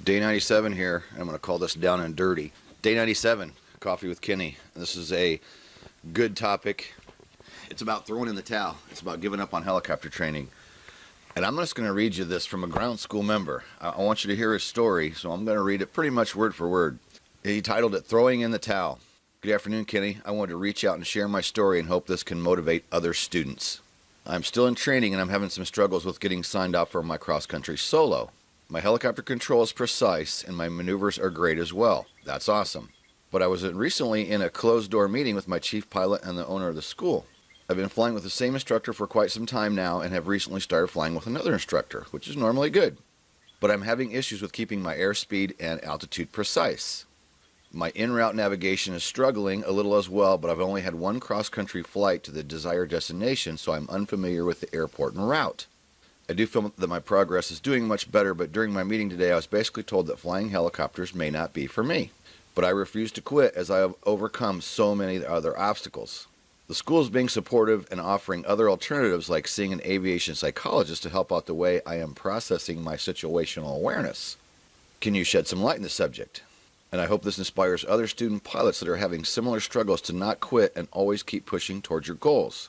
Day 97 here. I'm going to call this Down and Dirty. Day 97, Coffee with Kenny. This is a good topic. It's about throwing in the towel. It's about giving up on helicopter training. And I'm just going to read you this from a ground school member. I want you to hear his story, so I'm going to read it pretty much word for word. He titled it, Throwing in the Towel. Good afternoon, Kenny. I wanted to reach out and share my story and hope this can motivate other students. I'm still in training and I'm having some struggles with getting signed off for my cross-country solo. My helicopter control is precise and my maneuvers are great as well. That's awesome. But I was recently in a closed-door meeting with my chief pilot and the owner of the school. I've been flying with the same instructor for quite some time now and have recently started flying with another instructor, which is normally good. But I'm having issues with keeping my airspeed and altitude precise. My en-route navigation is struggling a little as well, but I've only had one cross-country flight to the desired destination, so I'm unfamiliar with the airport and route. I do feel that my progress is doing much better, but during my meeting today I was basically told that flying helicopters may not be for me. But I refuse to quit as I have overcome so many other obstacles. The school is being supportive and offering other alternatives like seeing an aviation psychologist to help out the way I am processing my situational awareness. Can you shed some light on the subject? And I hope this inspires other student pilots that are having similar struggles to not quit and always keep pushing towards your goals.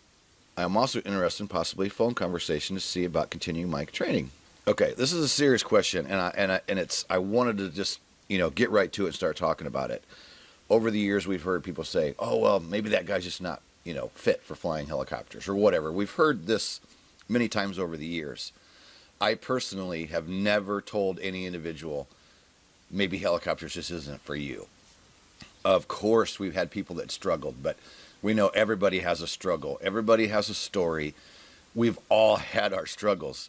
I am also interested in possibly a phone conversation to see about continuing my training. Okay, this is a serious question, and I wanted to just get right to it and start talking about it. Over the years, we've heard people say, "Oh well, maybe that guy's just not fit for flying helicopters or whatever." We've heard this many times over the years. I personally have never told any individual, maybe helicopters just isn't for you. Of course, we've had people that struggled, but we know everybody has a struggle. Everybody has a story. We've all had our struggles.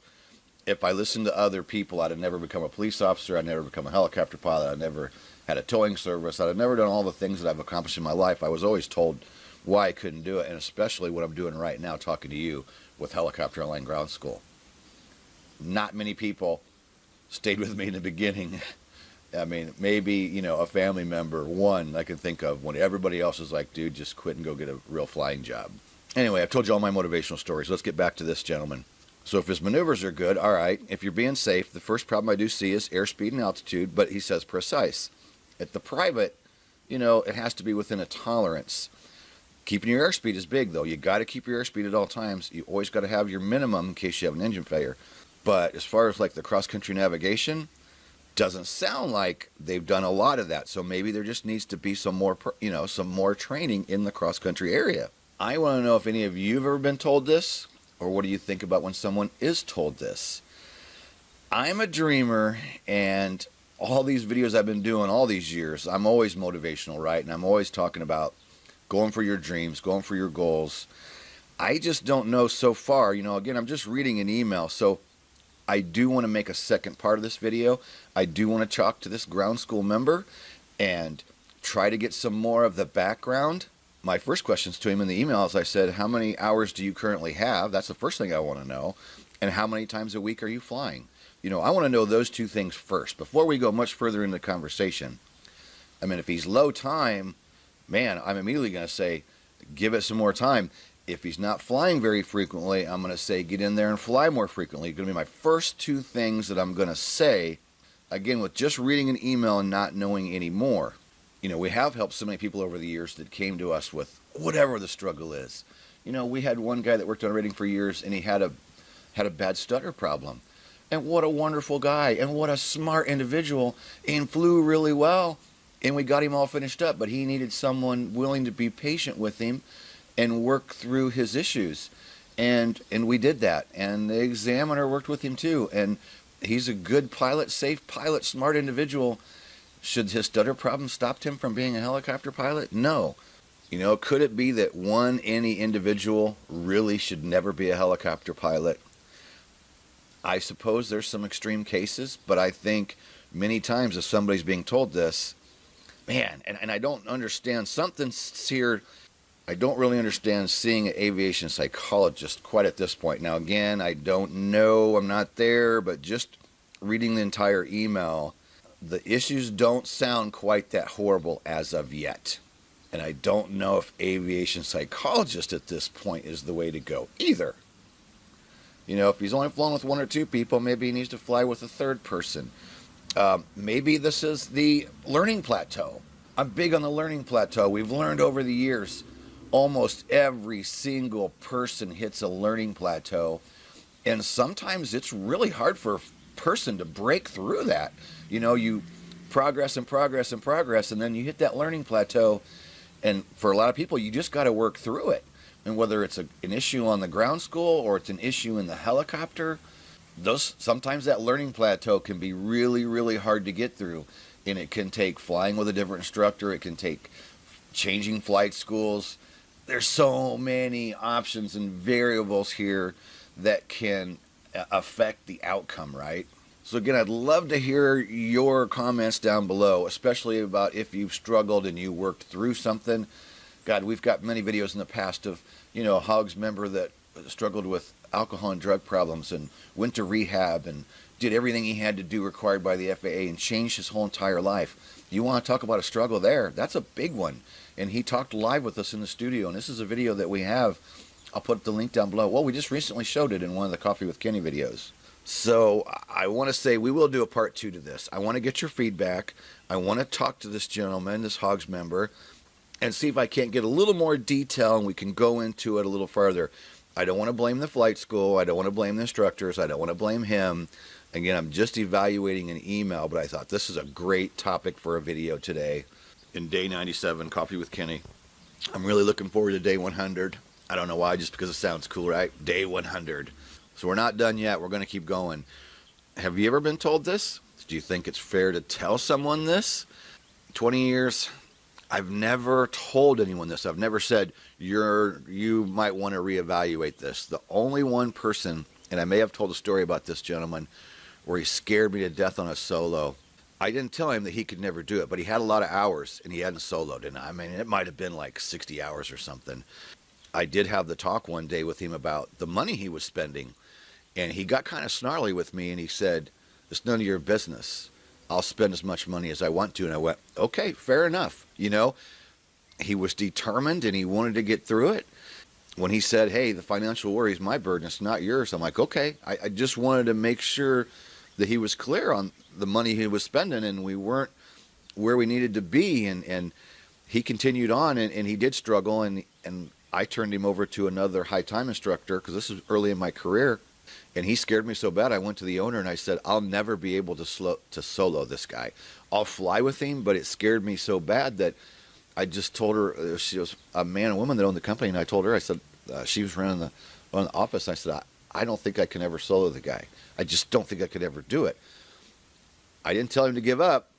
If I listened to other people, I'd have never become a police officer. I'd never become a helicopter pilot. I'd never had a towing service. I'd have never done all the things that I've accomplished in my life. I was always told why I couldn't do it, and especially what I'm doing right now, talking to you with Helicopter Online Ground School. Not many people stayed with me in the beginning. I mean, maybe, a family member, one I can think of, when everybody else is like, dude, just quit and go get a real flying job. Anyway, I've told you all my motivational stories. Let's get back to this gentleman. So if his maneuvers are good, all right. If you're being safe, the first problem I do see is airspeed and altitude, but he says precise. At the private, it has to be within a tolerance. Keeping your airspeed is big, though. You got to keep your airspeed at all times. You always got to have your minimum in case you have an engine failure. But as far as like the cross-country navigation, doesn't sound like they've done a lot of that. So maybe there just needs to be some more training in the cross-country area. I want to know if any of you have ever been told this, or what do you think about when someone is told this? I'm a dreamer, and all these videos I've been doing all these years, I'm always motivational, right? And I'm always talking about going for your dreams, going for your goals. I just don't know so far. Again, I'm just reading an email, so I do want to make a second part of this video. I do want to talk to this ground school member and try to get some more of the background. My first questions to him in the email is I said, how many hours do you currently have? That's the first thing I want to know. And how many times a week are you flying? I want to know those two things first before we go much further in the conversation. I mean, if he's low time, man, I'm immediately going to say, give it some more time. If he's not flying very frequently, I'm going to say get in there and fly more frequently. It's going to be my first two things that I'm going to say, again, with just reading an email and not knowing any more. We have helped so many people over the years that came to us with whatever the struggle is. We had one guy that worked on rating for years, and he had a bad stutter problem. And what a wonderful guy, and what a smart individual, and flew really well. And we got him all finished up, but he needed someone willing to be patient with him and work through his issues. And we did that. And the examiner worked with him too. And he's a good pilot, safe pilot, smart individual. Should his stutter problem stopped him from being a helicopter pilot? No. Could it be that any individual really should never be a helicopter pilot? I suppose there's some extreme cases, but I think many times if somebody's being told this, man, and I don't understand, something's here. I don't really understand seeing an aviation psychologist quite at this point. Now, again, I don't know, I'm not there, but just reading the entire email, the issues don't sound quite that horrible as of yet. And I don't know if aviation psychologist at this point is the way to go either. If he's only flown with one or two people, maybe he needs to fly with a third person. Maybe this is the learning plateau. I'm big on the learning plateau. We've learned over the years, almost every single person hits a learning plateau. And sometimes it's really hard for a person to break through that. You progress and progress and progress, and then you hit that learning plateau. And for a lot of people, you just got to work through it. And whether it's an issue on the ground school or it's an issue in the helicopter, sometimes that learning plateau can be really, really hard to get through. And it can take flying with a different instructor. It can take changing flight schools. There's so many options and variables here that can affect the outcome, right? So again, I'd love to hear your comments down below, especially about if you've struggled and you worked through something. God, we've got many videos in the past of, a HOGS member that struggled with alcohol and drug problems and went to rehab and did everything he had to do required by the FAA and changed his whole entire life. You want to talk about a struggle there? That's a big one. And he talked live with us in the studio, and this is a video that we have. I'll put the link down below. Well, we just recently showed it in one of the Coffee with Kenny videos. So I want to say we will do a part 2 to this. I want to get your feedback. I want to talk to this gentleman, this HOGS member, and see if I can't get a little more detail and we can go into it a little further. I don't want to blame the flight school. I don't want to blame the instructors. I don't want to blame him. Again, I'm just evaluating an email, but I thought this is a great topic for a video today. In day 97, Coffee with Kenny. I'm really looking forward to day 100. I don't know why, just because it sounds cool, right? Day 100. So we're not done yet. We're going to keep going. Have you ever been told this? Do you think it's fair to tell someone this? 20 years, I've never told anyone this. I've never said, you might want to reevaluate this. The only one person, and I may have told a story about this gentleman, where he scared me to death on a solo. I didn't tell him that he could never do it, but he had a lot of hours, and he hadn't soloed. And I mean, it might have been like 60 hours or something. I did have the talk one day with him about the money he was spending. And he got kind of snarly with me, and he said, "It's none of your business. I'll spend as much money as I want to." And I went, okay, fair enough. He was determined, and he wanted to get through it. When he said, "Hey, the financial worry is my burden, it's not yours," I'm like, okay. I just wanted to make sure that he was clear on the money he was spending, and we weren't where we needed to be. And he continued on, and he did struggle, and I turned him over to another high time instructor because this was early in my career. And he scared me so bad, I went to the owner and I said, "I'll never be able to solo this guy. I'll fly with him," but it scared me so bad that I just told her, she was a man and woman that owned the company, and I told her, I said, she was running the office, I said, I don't think I can ever solo the guy. I just don't think I could ever do it. I didn't tell him to give up.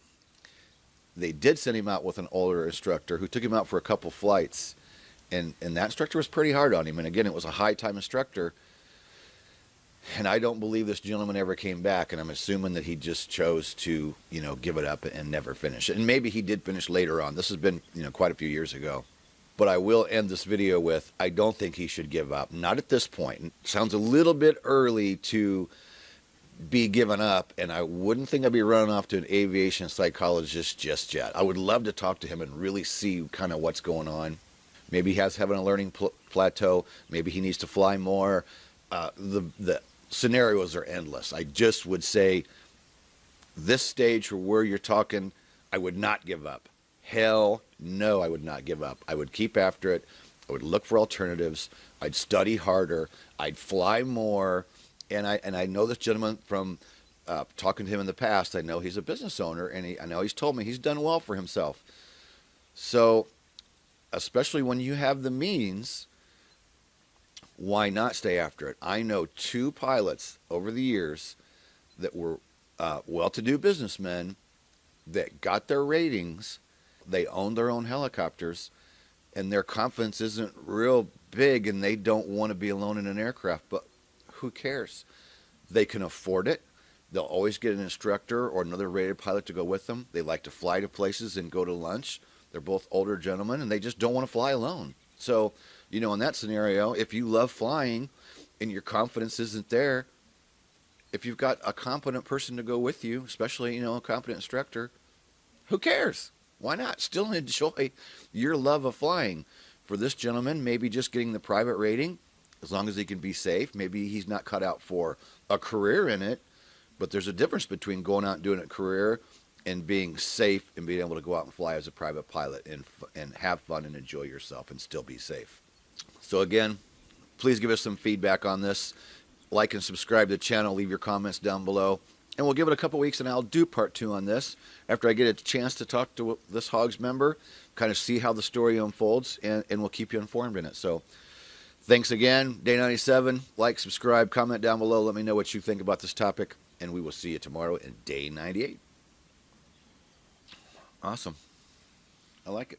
They did send him out with an older instructor who took him out for a couple flights, and that instructor was pretty hard on him. And again, it was a high time instructor. And I don't believe this gentleman ever came back, and I'm assuming that he just chose to, give it up and never finish. And maybe he did finish later on. This has been, quite a few years ago. But I will end this video with, I don't think he should give up. Not at this point. It sounds a little bit early to be given up, and I wouldn't think I'd be running off to an aviation psychologist just yet. I would love to talk to him and really see kind of what's going on. Maybe he has having a learning plateau. Maybe he needs to fly more. The scenarios are endless. I just would say this stage where you're talking, I would not give up. Hell no, I would not give up. I would keep after it. I would look for alternatives. I'd study harder. I'd fly more. And I know this gentleman from talking to him in the past. I know he's a business owner, and I know he's told me he's done well for himself. So, especially when you have the means, why not stay after it? I know 2 pilots over the years that were well-to-do businessmen that got their ratings. They owned their own helicopters, and their confidence isn't real big, and they don't want to be alone in an aircraft. But who cares? They can afford it. They'll always get an instructor or another rated pilot to go with them. They like to fly to places and go to lunch. They're both older gentlemen, and they just don't want to fly alone. So, in that scenario, if you love flying and your confidence isn't there, if you've got a competent person to go with you, especially, a competent instructor, who cares? Why not? Still enjoy your love of flying. For this gentleman, maybe just getting the private rating, as long as he can be safe. Maybe he's not cut out for a career in it, But there's a difference between going out and doing a career and being safe and being able to go out and fly as a private pilot and have fun and enjoy yourself and still be safe. So again, please give us some feedback on this. Like and subscribe to the channel. Leave your comments down below. And we'll give it a couple weeks and I'll do part 2 on this after I get a chance to talk to this Hogs member, kind of see how the story unfolds, and we'll keep you informed in it. So thanks again. Day 97. Like, subscribe, comment down below. Let me know what you think about this topic. And we will see you tomorrow in Day 98. Awesome. I like it.